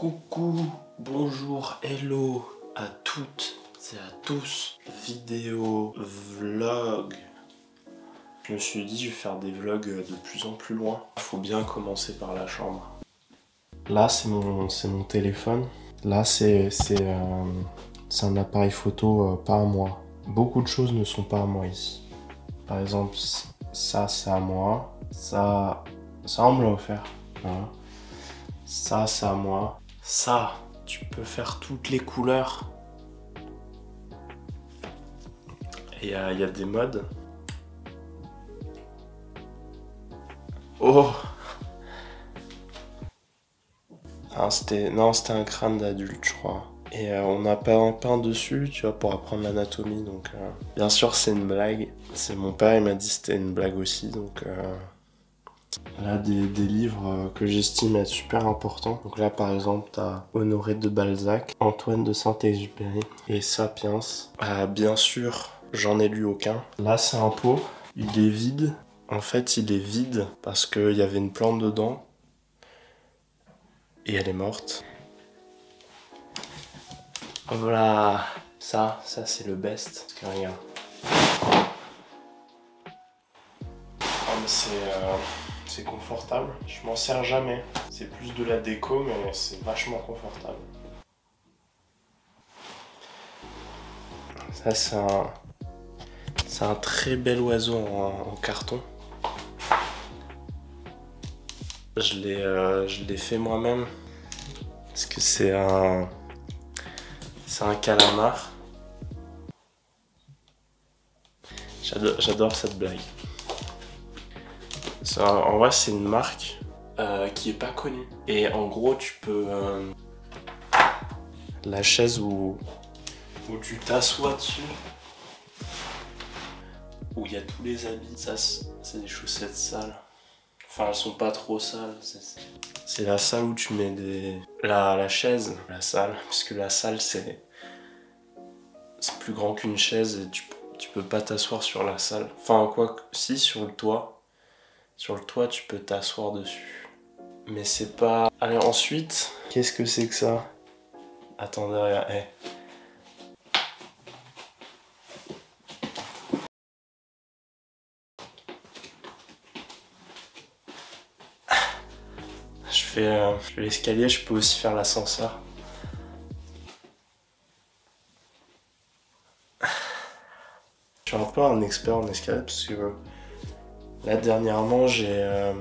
Coucou, bonjour, hello à toutes et à tous. Vidéo, vlog. Je me suis dit je vais faire des vlogs de plus en plus loin. Faut bien commencer par la chambre. Là c'est mon téléphone. Là c'est un appareil photo pas à moi. Beaucoup de choses ne sont pas à moi ici. Par exemple ça c'est à moi. Ça on me l'a offert. Voilà. Ça c'est à moi. Ça, tu peux faire toutes les couleurs. Et il y a des modes. Oh! Ah, c'était un crâne d'adulte, je crois. Et on a peint dessus, tu vois, pour apprendre l'anatomie. Donc, bien sûr, c'est une blague. C'est mon père, il m'a dit que c'était une blague aussi. Donc, là, des livres que j'estime être super importants. Donc là, par exemple, t'as Honoré de Balzac, Antoine de Saint-Exupéry et Sapiens. Bien sûr, j'en ai lu aucun. Là, c'est un pot. Il est vide. En fait, il est vide parce qu'il y avait une plante dedans. Et elle est morte. Voilà. Ça c'est le best. Parce que regarde. Ah, mais c'est confortable. Je m'en sers jamais. C'est plus de la déco, mais c'est vachement confortable. Ça, c'est un très bel oiseau en carton. Je l'ai fait moi-même. Parce que c'est un calamar. J'adore cette blague. En vrai, c'est une marque qui est pas connue. Et en gros, tu peux... la chaise où tu t'assois dessus, où il y a tous les habits, ça c'est des chaussettes sales. Enfin, elles sont pas trop sales. C'est la salle où tu mets la chaise, la salle, puisque la salle c'est plus grand qu'une chaise et tu peux pas t'asseoir sur la salle. Enfin, quoi, si, sur le toit. Sur le toit, tu peux t'asseoir dessus. Mais c'est pas... Allez, ensuite, qu'est-ce que c'est que ça? Attends, derrière, hey. Je fais l'escalier, je peux aussi faire l'ascenseur. Je suis un peu un expert en escalade parce que là dernièrement j'ai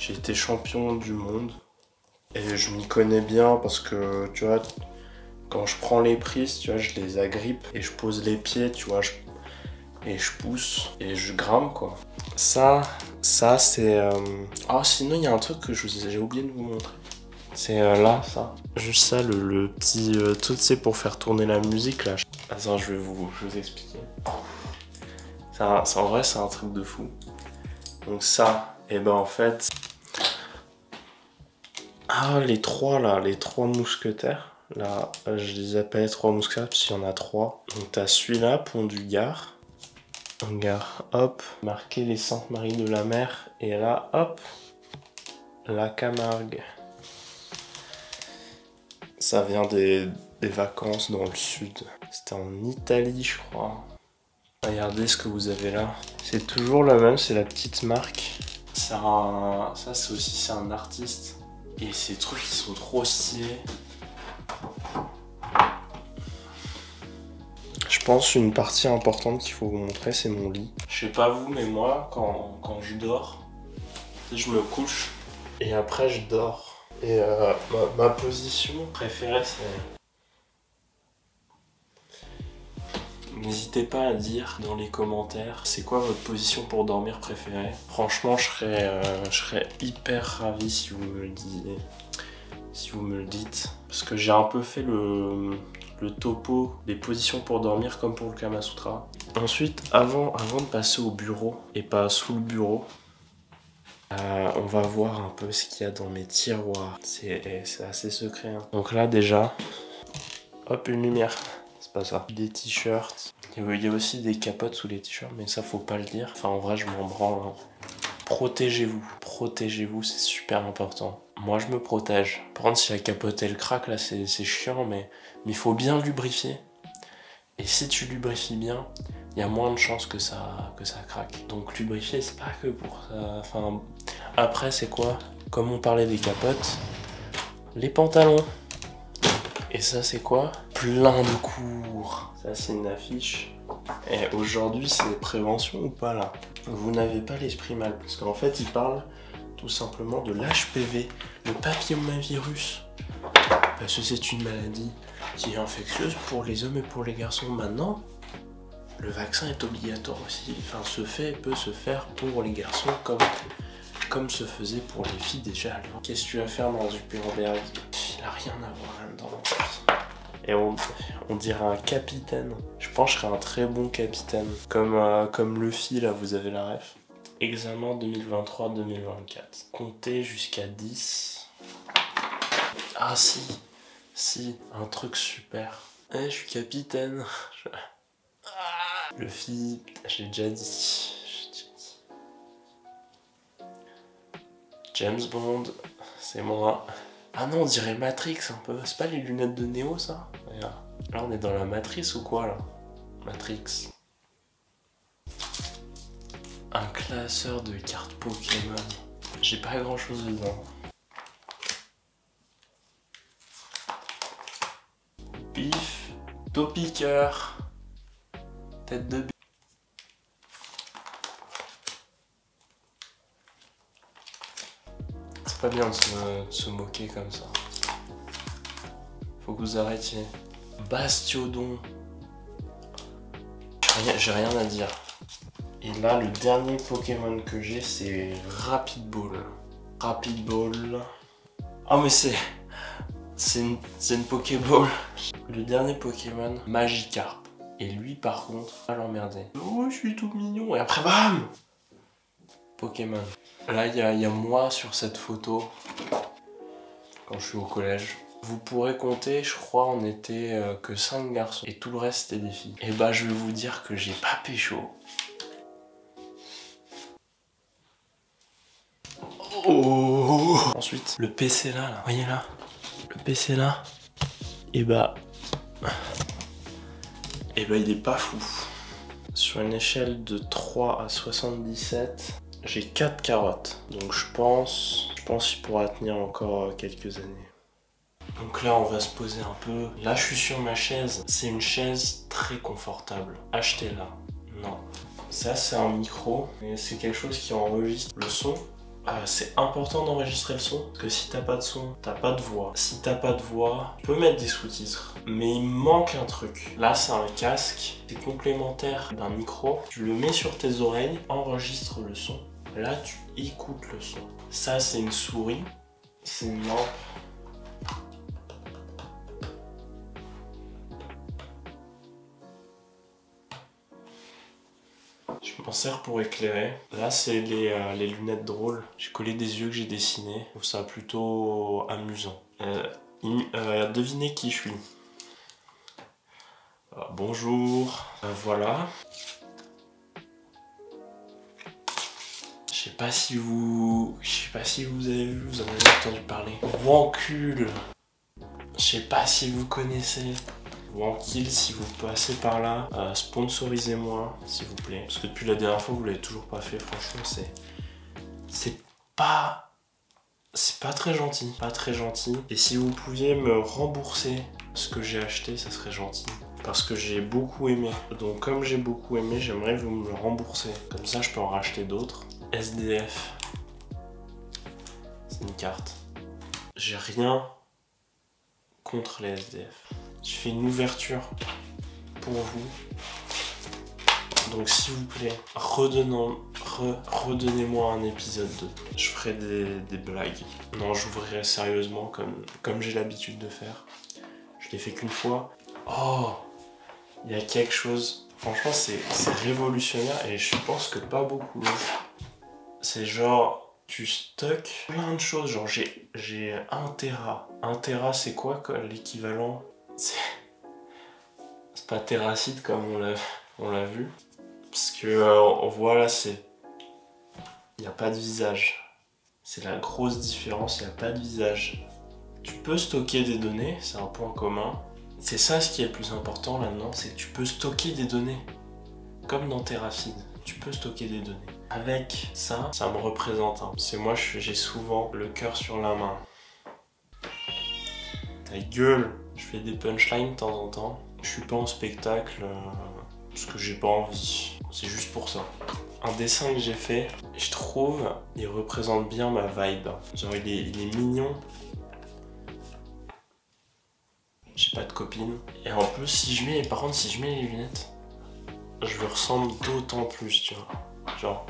été champion du monde et je m'y connais bien parce que tu vois, quand je prends les prises, tu vois, je les agrippe et je pose les pieds, tu vois, et je pousse et je grimpe quoi. Ça c'est... Ah, sinon il y a un truc que j'ai oublié de vous montrer. C'est là, ça. Juste ça, le petit truc, c'est pour faire tourner la musique là. Attends, je vais vous expliquer. En vrai, c'est un truc de fou. Donc ça, et ben en fait... Ah, les trois mousquetaires. Là, je les appelle les trois mousquetaires parce qu'il y en a trois. Donc t'as celui-là, Pont du Gard. Gard, hop. Marqué les Saintes Maries de la Mer. Et là, hop. La Camargue. Ça vient des vacances dans le sud. C'était en Italie, je crois. Regardez ce que vous avez là. C'est toujours la même, c'est la petite marque. Ça c'est aussi, c'est un artiste. Et ces trucs, ils sont trop stylés. Je pense une partie importante qu'il faut vous montrer, c'est mon lit. Je sais pas vous, mais moi, quand je dors, je me couche et après je dors. Et ma position préférée, c'est... N'hésitez pas à dire dans les commentaires c'est quoi votre position pour dormir préférée. Franchement, je serais hyper ravi si vous me le disiez. Si vous me le dites. Parce que j'ai un peu fait le topo des positions pour dormir comme pour le Kama Sutra. Ensuite, avant de passer au bureau et pas sous le bureau, on va voir un peu ce qu'il y a dans mes tiroirs. C'est assez secret. Hein. Donc là déjà, hop, une lumière. C'est pas ça. Des t-shirts. Il y a aussi des capotes sous les t-shirts, mais ça faut pas le dire. Enfin en vrai je m'en branle. Hein. Protégez-vous, c'est super important. moi je me protège. Par contre, si la capote elle craque, là c'est chiant, mais il faut bien lubrifier. Et si tu lubrifies bien, il y a moins de chances que ça craque. Donc lubrifier, c'est pas que pour ça. Enfin, après c'est quoi? Comme on parlait des capotes, les pantalons. Et ça c'est quoi? Plein de cours. Ça c'est une affiche. Et aujourd'hui c'est prévention ou pas là? Vous n'avez pas l'esprit mal. Parce qu'en fait il parle tout simplement de l'HPV, le papillomavirus. Parce que c'est une maladie qui est infectieuse pour les hommes et pour les garçons. Maintenant, le vaccin est obligatoire aussi. Enfin, peut se faire pour les garçons comme se faisait pour les filles déjà. Qu'est-ce que tu vas faire dans Zuckerberg? Il a rien à voir là-dedans. Et on dirait un capitaine. Je pense que je serais un très bon capitaine. Comme Luffy, là, vous avez la ref. Examen 2023-2024. Comptez jusqu'à 10. Ah si, un truc super. Je suis capitaine. Luffy, j'ai déjà dit. James Bond, c'est moi. Ah non, on dirait Matrix un peu. C'est pas les lunettes de Neo ça? Regarde. Là on est dans la matrice ou quoi là? Matrix. Un classeur de cartes Pokémon. J'ai pas grand chose dedans. Pif, Topiqueur, tête de bille. C'est pas bien de se moquer comme ça. Faut que vous arrêtiez. Bastiodon. J'ai rien à dire. Et là, le dernier Pokémon que j'ai, c'est Rapid Ball. Rapid Ball. Oh mais c'est une Pokéball. Le dernier Pokémon, Magikarp. Et lui par contre, va l'emmerder. Oh je suis tout mignon. Et après bam, Pokémon. Là il y a moi sur cette photo. Quand je suis au collège. Vous pourrez compter, je crois on était que 5 garçons. Et tout le reste c'était des filles. Et bah je vais vous dire que j'ai pas pécho. Oh. Ensuite, le PC là, voyez là. Le PC là. Et bah il est pas fou. Sur une échelle de 3 à 77, j'ai 4 carottes. Donc je pense qu'il pourra tenir encore quelques années. Donc là on va se poser un peu. Là je suis sur ma chaise. C'est une chaise très confortable. Achetez-la. Non. Ça c'est un micro. Et c'est quelque chose qui enregistre le son. C'est important d'enregistrer le son, parce que si t'as pas de son, t'as pas de voix. Si t'as pas de voix, tu peux mettre des sous-titres, mais il manque un truc. Là c'est un casque, c'est complémentaire d'un micro. Tu le mets sur tes oreilles, enregistre le son. Là tu écoutes le son. Ça c'est une souris, c'est une lampe. Je m'en sers pour éclairer. Là, c'est les lunettes drôles. J'ai collé des yeux que j'ai dessinés. Je trouve ça plutôt amusant. Devinez qui je suis. Bonjour. Voilà. Je sais pas si vous avez vu, vous en avez entendu parler. Wankul. Je sais pas si vous connaissez. Wankil, si vous passez par là, sponsorisez-moi s'il vous plaît. Parce que depuis la dernière fois vous l'avez toujours pas fait, franchement c'est pas très gentil. Pas très gentil. Et si vous pouviez me rembourser ce que j'ai acheté, ça serait gentil. Parce que j'ai beaucoup aimé. Donc comme j'ai beaucoup aimé, j'aimerais que vous me le remboursez. Comme ça je peux en racheter d'autres. SDF. C'est une carte. J'ai rien contre les SDF. Je fais une ouverture pour vous. Donc s'il vous plaît, redonnez-moi un épisode 2. Je ferai des blagues. Non, j'ouvrirai sérieusement comme j'ai l'habitude de faire. Je l'ai fait qu'une fois. Oh, il y a quelque chose. Franchement, c'est révolutionnaire et je pense que pas beaucoup. C'est genre, tu stockes plein de choses. Genre, j'ai 1 Tera. 1 Tera, c'est quoi l'équivalent? C'est pas Terracide comme on l'a vu. Parce que on voit là, il n'y a pas de visage. C'est la grosse différence, il n'y a pas de visage. Tu peux stocker des données, c'est un point commun. C'est ça ce qui est le plus important là-dedans, c'est que tu peux stocker des données. Comme dans Terrafeed, tu peux stocker des données. Avec ça, ça me représente. C'est moi, j'ai souvent le cœur sur la main. Ta gueule, je fais des punchlines de temps en temps. Je suis pas en spectacle parce que j'ai pas envie. C'est juste pour ça. Un dessin que j'ai fait, je trouve, il représente bien ma vibe. Genre il est mignon. J'ai pas de copine. Et en plus, par contre, si je mets les lunettes, je le ressemble d'autant plus, tu vois. Genre.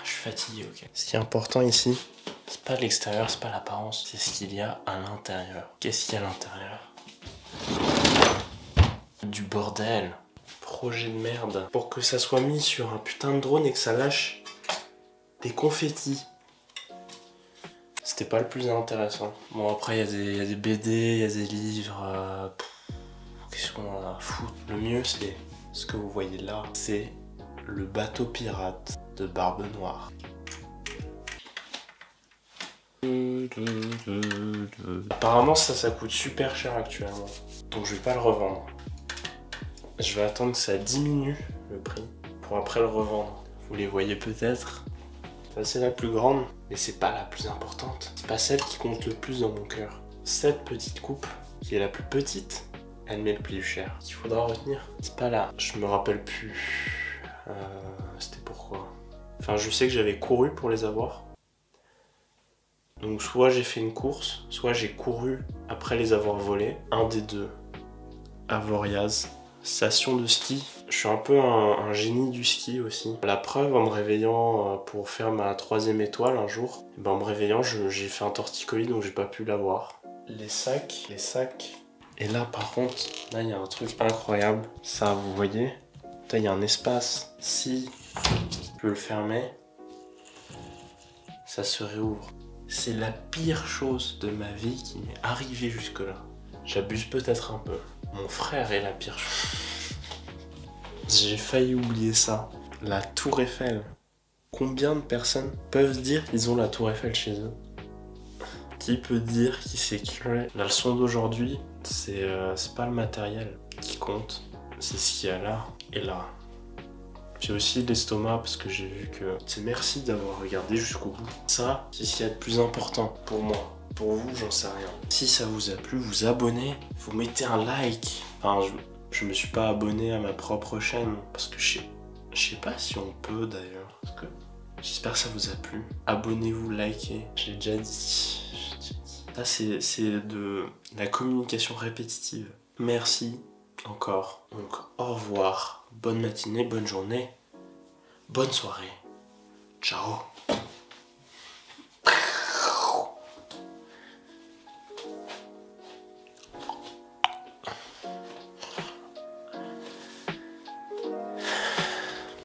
Je suis fatigué, ok. Ce qui est important ici, c'est pas l'extérieur, c'est pas l'apparence, c'est ce qu'il y a à l'intérieur. Qu'est-ce qu'il y a à l'intérieur? Du bordel. Projet de merde. Pour que ça soit mis sur un putain de drone et que ça lâche des confettis. C'était pas le plus intéressant. Bon, après, il y a des BD, il y a des livres. Qu'est-ce qu'on en a à foutre? Le mieux, c'est ce que vous voyez là. C'est le bateau pirate de Barbe Noire. Apparemment, ça coûte super cher actuellement. Donc, je vais pas le revendre. Je vais attendre que ça diminue le prix pour après le revendre. Vous les voyez peut-être. C'est la plus grande, mais c'est pas la plus importante. C'est pas celle qui compte le plus dans mon cœur. Cette petite coupe, qui est la plus petite, elle m'est le plus cher. Ce qu'il faudra retenir, c'est pas là. Je me rappelle plus. C'était pourquoi. Enfin, je sais que j'avais couru pour les avoir. Donc soit j'ai fait une course, soit j'ai couru après les avoir volés. Un des deux. Avoriaz. Station de ski. Je suis un peu un génie du ski aussi. La preuve, en me réveillant pour faire ma 3e étoile un jour, en me réveillant, j'ai fait un torticolis donc j'ai pas pu l'avoir. Les sacs. Et là par contre, là il y a un truc incroyable. Ça, vous voyez, là il y a un espace. Si je peux le fermer, ça se réouvre. C'est la pire chose de ma vie qui m'est arrivée jusque-là. J'abuse peut-être un peu. Mon frère est la pire chose. J'ai failli oublier ça. La Tour Eiffel. Combien de personnes peuvent dire qu'ils ont la Tour Eiffel chez eux? Qui peut dire qui sait que la leçon d'aujourd'hui, c'est pas le matériel qui compte. C'est ce qu'il y a là et là. J'ai aussi l'estomac parce que j'ai vu que... Merci d'avoir regardé jusqu'au bout. Ça, c'est ce qu'il y a de plus important pour moi. Pour vous, j'en sais rien. Si ça vous a plu, vous abonnez, vous mettez un like. Enfin, je me suis pas abonné à ma propre chaîne parce que je sais pas si on peut d'ailleurs. J'espère que ça vous a plu. Abonnez-vous, likez. J'ai déjà dit. Ça, c'est de la communication répétitive. Merci encore. Donc, au revoir. Bonne matinée, bonne journée, bonne soirée. Ciao.